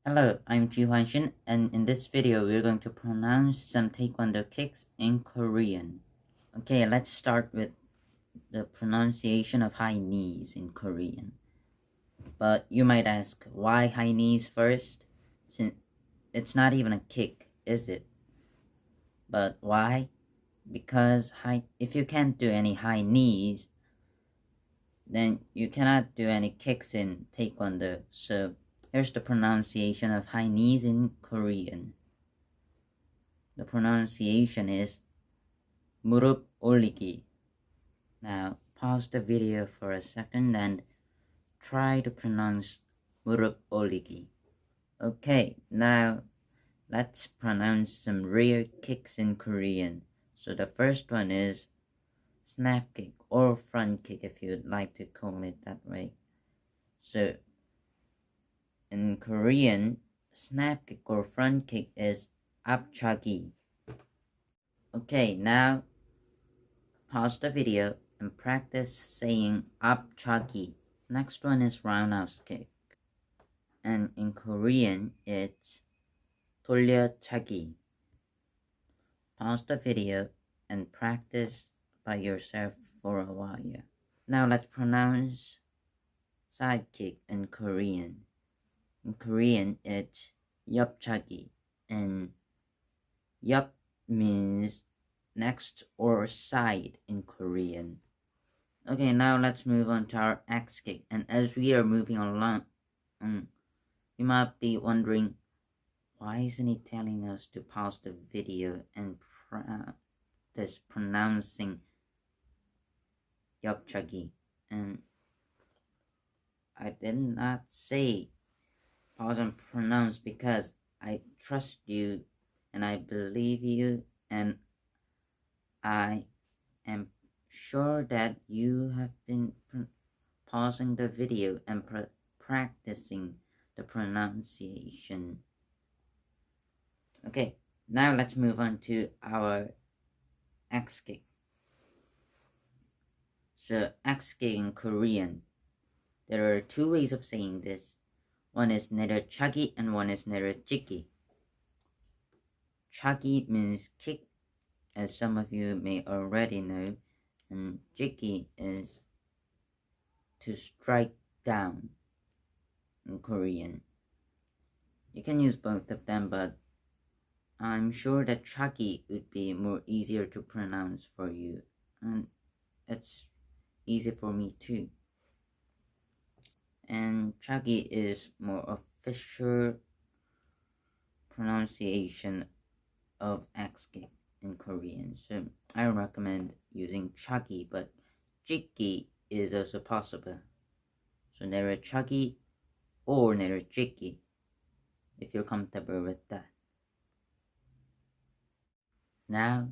Hello, I'm Ji Shin, and in this video we're going to pronounce some Taekwondo kicks in Korean. Okay, let's start with the pronunciation of high knees in Korean. But you might ask, why high knees first? Since it's not even a kick, is it? But why? Because if you can't do any high knees, then you cannot do any kicks in Taekwondo. So here's the pronunciation of high knees in Korean. The pronunciation is 무릎 올리기. Now pause the video for a second and try to pronounce 무릎 올리기. Okay, now let's pronounce some rear kicks in Korean. So the first one is snap kick or front kick if you'd like to call it that way. So in Korean, snap kick or front kick is 앞차기. Okay, now pause the video and practice saying 앞차기. Next one is roundhouse kick. And in Korean, it's 돌려차기. Pause the video and practice by yourself for a while. Now let's pronounce side kick in Korean. In Korean, it's 옆차기. And 옆 means next or side in Korean. Okay, now let's move on to our X kick. And as we are moving along, you might be wondering, why isn't he telling us to pause the video and practice pronouncing 옆차기? And I did not say pause and pronounce because I trust you and I believe you, and I am sure that you have been pausing the video and practicing the pronunciation. Okay, now let's move on to our X kick. So X kick in Korean, there are two ways of saying this. One is 내려차기 and one is 내려찍기. 차기 means kick, as some of you may already know, and 찍기 is to strike down in Korean. You can use both of them, but I'm sure that 차기 would be more easier to pronounce for you, and it's easy for me too. And 차기 is more official pronunciation of X kick in Korean, so I recommend using 차기, but 찍기 is also possible. So 내려차기 or 내려찍기, if you're comfortable with that. Now,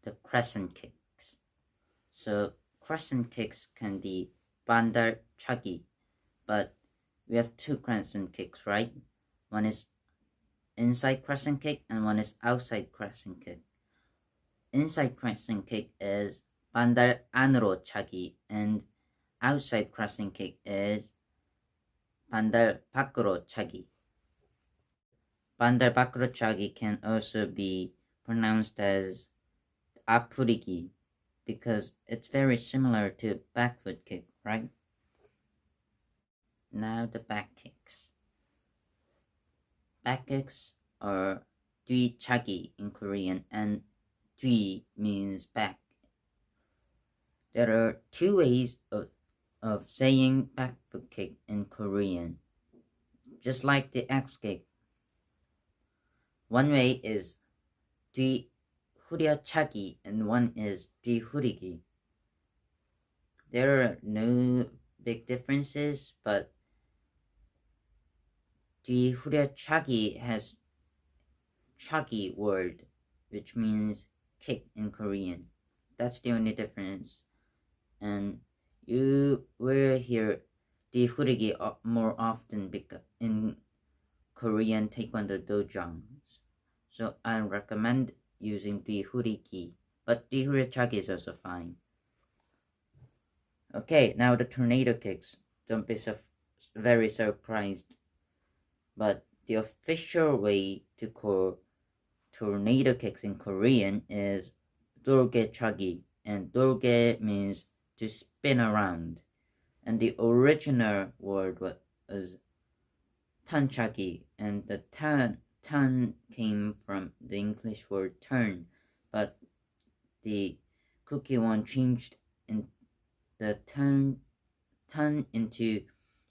the crescent kicks. So crescent kicks can be 반달차기, but we have two crescent kicks, right? One is inside crescent kick and one is outside crescent kick. Inside crescent kick is 반달 안으로 차기, and outside crescent kick is 반달 밖으로 차기. 반달 밖으로 차기 can also be pronounced as 앞부리기 because it's very similar to back foot kick, right? Now the back kicks. Back kicks are 뒤차기 in Korean, and 뒤 means back. There are two ways of saying back foot kick in Korean, just like the X kick. One way is 뒤 후려차기 and one is 뒤 후리기. There are no big differences, but 뒤 후려차기 has 차기 word, which means kick in Korean. That's the only difference. And you will hear 뒤 후리기 more often in Korean Taekwondo dojang. So I recommend using 뒤 후리기, but 뒤 후려차기 is also fine. Okay, now the tornado kicks. Don't be so very surprised, but the official way to call tornado kicks in Korean is dorge chagi, and dorge means to spin around, and the original word was tanchagi, and the tan came from the English word turn, but the cookie one changed in the tan into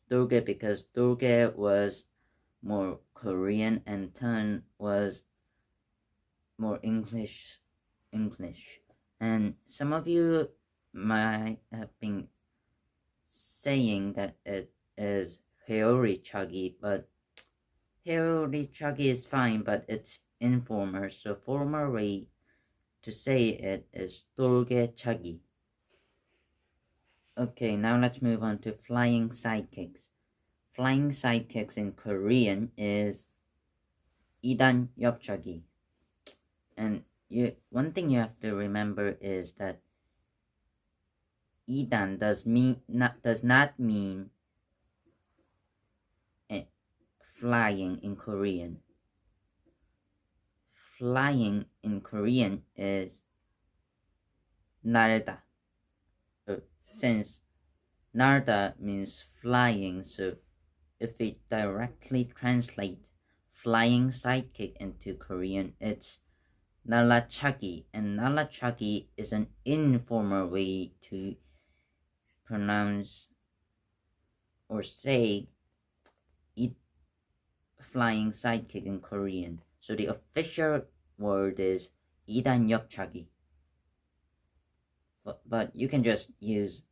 dorge because dorge was more Korean and turn was more English. And some of you might have been saying that it is Heori Chagi, but Heori Chagi is fine, but it's informal, so formal way to say it is Dorge Chagi. Okay, now let's move on to flying sidekicks. Flying sidekicks in Korean is Idan Yopchagi. And one thing you have to remember is that Idan does not mean flying in Korean. Flying in Korean is 날다. Since 날다 means flying, so if we directly translate flying sidekick into Korean, it's 날라차기, and 날라차기 is an informal way to pronounce or say it flying sidekick in Korean. So the official word is 이단엽차기. But you can just use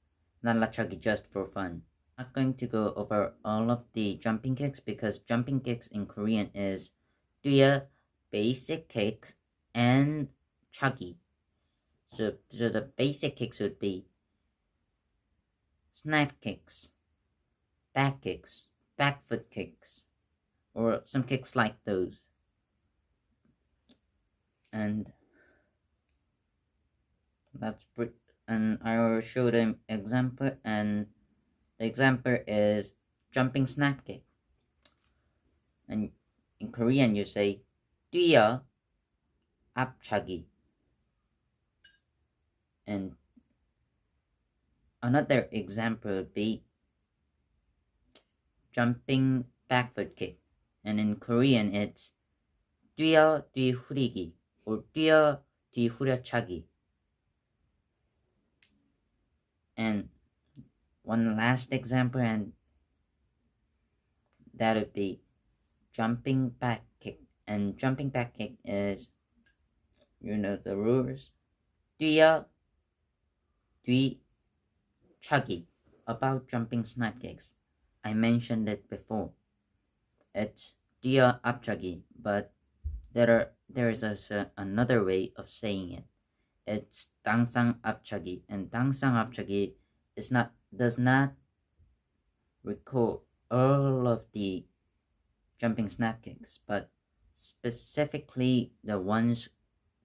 날라차기 just for fun. I'm not going to go over all of the jumping kicks because jumping kicks in Korean is 뛰어, basic kicks, and chagi. So the basic kicks would be snap kicks, back foot kicks, or some kicks like those. And and I will show them example, and the example is jumping snap kick. And in Korean you say 뛰어 앞차기. And another example would be jumping back foot kick. And in Korean it's 뛰어 뒤 후리기 or 뛰어 뒤 후려차기. And one last example, and that would be jumping back kick. And jumping back kick is, you know the rules. 뛰어 뒤 차기. About jumping snap kicks, I mentioned it before. It's 뛰어 앞차기, but there is also another way of saying it. It's 당상 앞차기, and 당상 앞차기 does not record all of the jumping snap kicks, but specifically the ones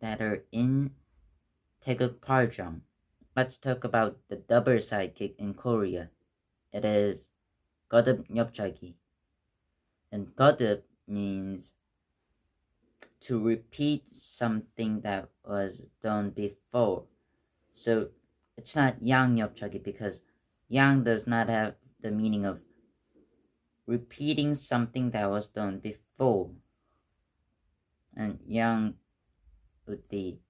that are in 태극 발정. Let's talk about the double side kick in Korea. It is 거듭 옆차기, and 거듭 means to repeat something that was done before. So it's not 양 옆차기 because 양 does not have the meaning of repeating something that was done before. And 양 would be,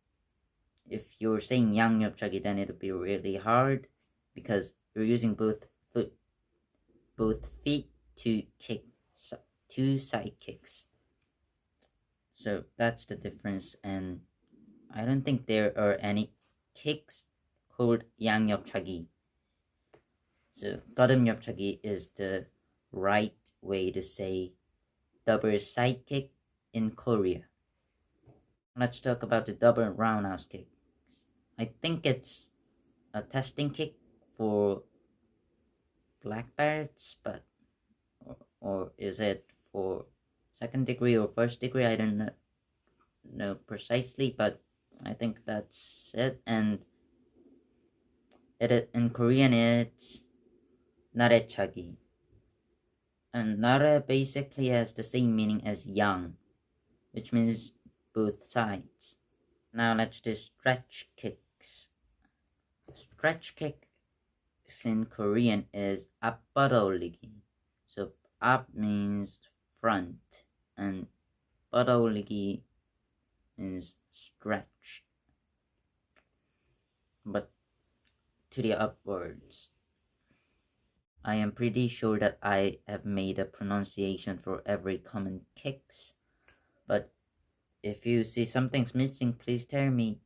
if you're saying 양 옆차기, then it would be really hard because you're using both feet to kick two side kicks. So that's the difference, and I don't think there are any kicks called 양옆차기. So 거듭 옆차기 is the right way to say double side kick in Korea. Let's talk about the double roundhouse kick. I think it's a testing kick for black belts, but or is it for second degree or first degree? I don't know precisely, but I think that's it. And in Korean it's 나래차기. And nara basically has the same meaning as yang, which means both sides. Now let's do stretch kicks. Stretch kicks in Korean is appadoligi. So up means front and padoligi means stretch, but to the upwards. I am pretty sure that I have made a pronunciation for every common kicks, but if you see something's missing, please tell me,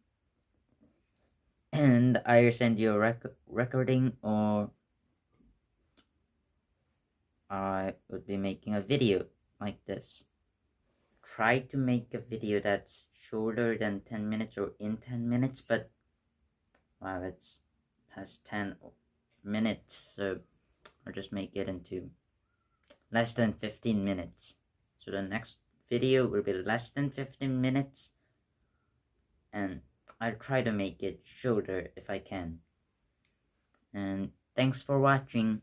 and I send you a recording, or I would be making a video like this. Try to make a video that's shorter than 10 minutes or in 10 minutes, but wow, it's past 10 minutes, so I'll just make it into less than 15 minutes. So the next video will be less than 15 minutes, and I'll try to make it shorter if I can. And thanks for watching.